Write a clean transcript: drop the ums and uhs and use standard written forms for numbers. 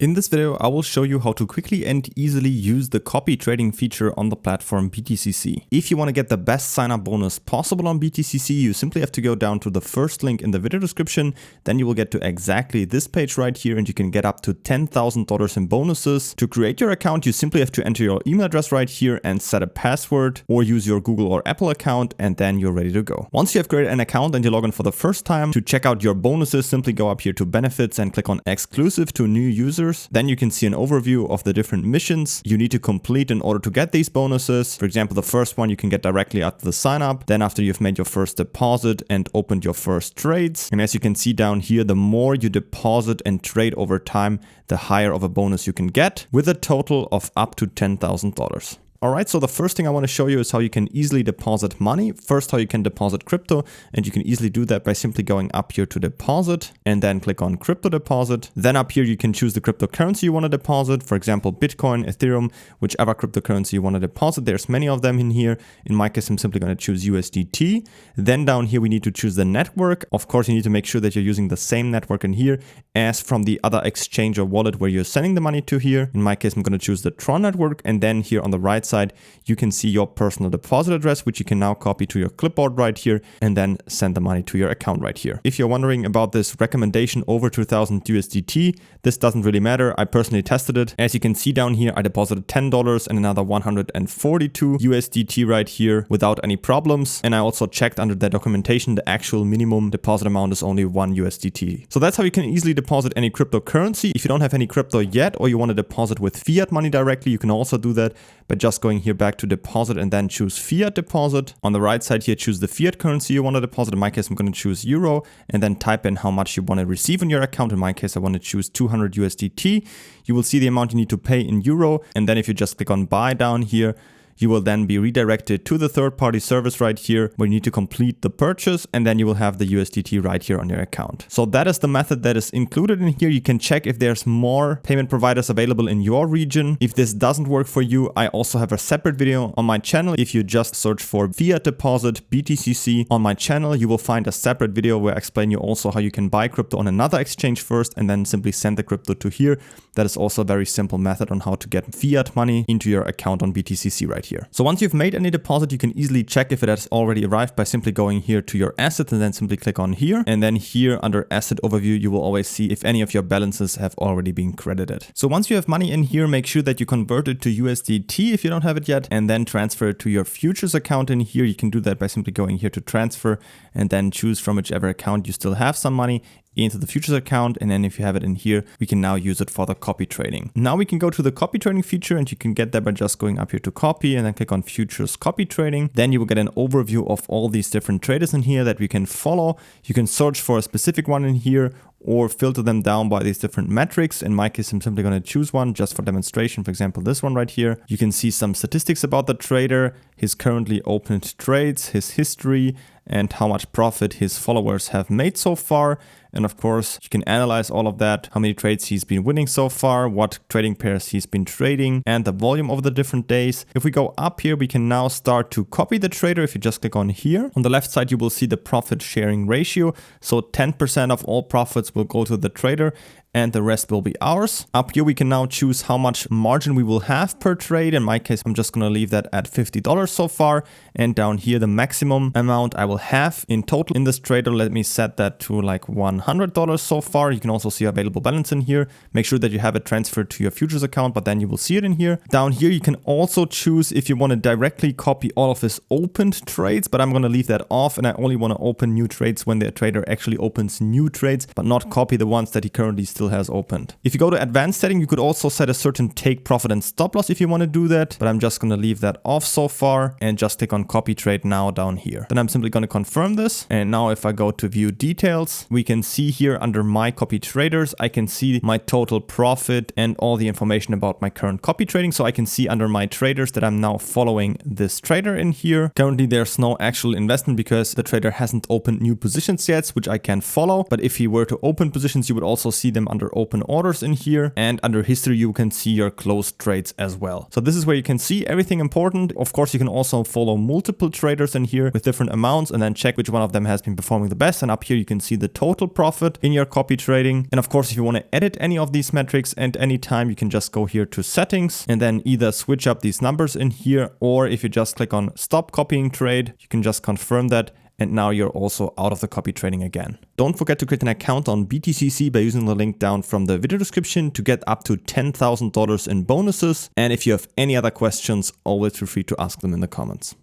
In this video, I will show you how to quickly and easily use the copy trading feature on the platform BTCC. If you want to get the best sign-up bonus possible on BTCC, you simply have to go down to the first link in the video description. Then you will get to exactly this page right here and you can get up to $10,000 in bonuses. To create your account, you simply have to enter your email address right here and set a password or use your Google or Apple account and then you're ready to go. Once you have created an account and you log in for the first time, to check out your bonuses, simply go up here to benefits and click on exclusive to new users. Then you can see an overview of the different missions you need to complete in order to get these bonuses. For example, the first one you can get directly after the sign up, then after you've made your first deposit and opened your first trades. And as you can see down here, the more you deposit and trade over time, the higher of a bonus you can get, with a total of up to $10,000. Alright, so the first thing I want to show you is how you can easily deposit money. First, how you can deposit crypto, and you can easily do that by simply going up here to deposit and then click on crypto deposit. Then up here you can choose the cryptocurrency you want to deposit, for example Bitcoin, Ethereum, whichever cryptocurrency you want to deposit. There's many of them in here. In my case, I'm simply going to choose USDT. Then down here we need to choose the network. Of course, you need to make sure that you're using the same network in here as from the other exchange or wallet where you're sending the money to here. In my case, I'm going to choose the Tron network, and then here on the right side you can see your personal deposit address, which you can now copy to your clipboard right here and then send the money to your account right here. If you're wondering about this recommendation over 2000 USDT, this doesn't really matter. I personally tested it. As you can see down here, I deposited $10 and another 142 USDT right here without any problems. And I also checked under the documentation, the actual minimum deposit amount is only 1 USDT. So that's how you can easily deposit any cryptocurrency. If you don't have any crypto yet, or you want to deposit with fiat money directly, you can also do that by just going here back to deposit and then choose fiat deposit. On the right side here, choose the fiat currency you want to deposit. In my case, I'm going to choose euro and then type in how much you want to receive in your account. In my case, I want to choose 200 USDT. You will see the amount you need to pay in euro. And then if you just click on buy down here, you will then be redirected to the third-party service right here where you need to complete the purchase, and then you will have the USDT right here on your account. So that is the method that is included in here. You can check if there's more payment providers available in your region. If this doesn't work for you, I also have a separate video on my channel. If you just search for fiat deposit BTCC on my channel, you will find a separate video where I explain you also how you can buy crypto on another exchange first and then simply send the crypto to here. That is also a very simple method on how to get fiat money into your account on BTCC right here. So once you've made any deposit, you can easily check if it has already arrived by simply going here to your asset and then simply click on here. And then here under asset overview, you will always see if any of your balances have already been credited. So once you have money in here, make sure that you convert it to USDT if you don't have it yet, and then transfer it to your futures account in here. You can do that by simply going here to transfer and then choose from whichever account you still have some money into the futures account, and then if you have it in here, we can now use it for the copy trading. Now we can go to the copy trading feature, and you can get that by just going up here to copy and then click on futures copy trading. Then you will get an overview of all these different traders in here that we can follow. You can search for a specific one in here or filter them down by these different metrics. In my case, I'm simply going to choose one just for demonstration. For example, this one right here. You can see some statistics about the trader, his currently opened trades, his history, and how much profit his followers have made so far. And of course, you can analyze all of that, how many trades he's been winning so far, what trading pairs he's been trading, and the volume over the different days. If we go up here, we can now start to copy the trader. If you just click on here, on the left side, you will see the profit sharing ratio. So 10% of all profits will go to the trader and the rest will be ours. Up here, we can now choose how much margin we will have per trade. In my case, I'm just going to leave that at $50 so far. And down here, the maximum amount I will have in total in this trader, let me set that to like $100 so far. You can also see available balance in here. Make sure that you have it transferred to your futures account, but then you will see it in here. Down here, you can also choose if you want to directly copy all of his opened trades, but I'm going to leave that off, and I only want to open new trades when the trader actually opens new trades, but not copy the ones that he currently still has opened. If you go to advanced setting, you could also set a certain take profit and stop loss if you want to do that, but I'm just going to leave that off so far and just click on copy trade now down here. Then I'm simply going to confirm this. And now if I go to view details, we can see here under my copy traders, I can see my total profit and all the information about my current copy trading. So I can see under my traders that I'm now following this trader in here. Currently there's no actual investment because the trader hasn't opened new positions yet, which I can follow. But if he were to open positions, you would also see them under open orders in here, and under history you can see your closed trades as well. So this is where you can see everything important. Of course, you can also follow multiple traders in here with different amounts and then check which one of them has been performing the best. And up here you can see the total profit in your copy trading. And of course, if you want to edit any of these metrics at any time, you can just go here to settings and then either switch up these numbers in here, or if you just click on stop copying trade, you can just confirm that. And now you're also out of the copy trading again. Don't forget to create an account on BTCC by using the link down from the video description to get up to $10,000 in bonuses. And if you have any other questions, always feel free to ask them in the comments.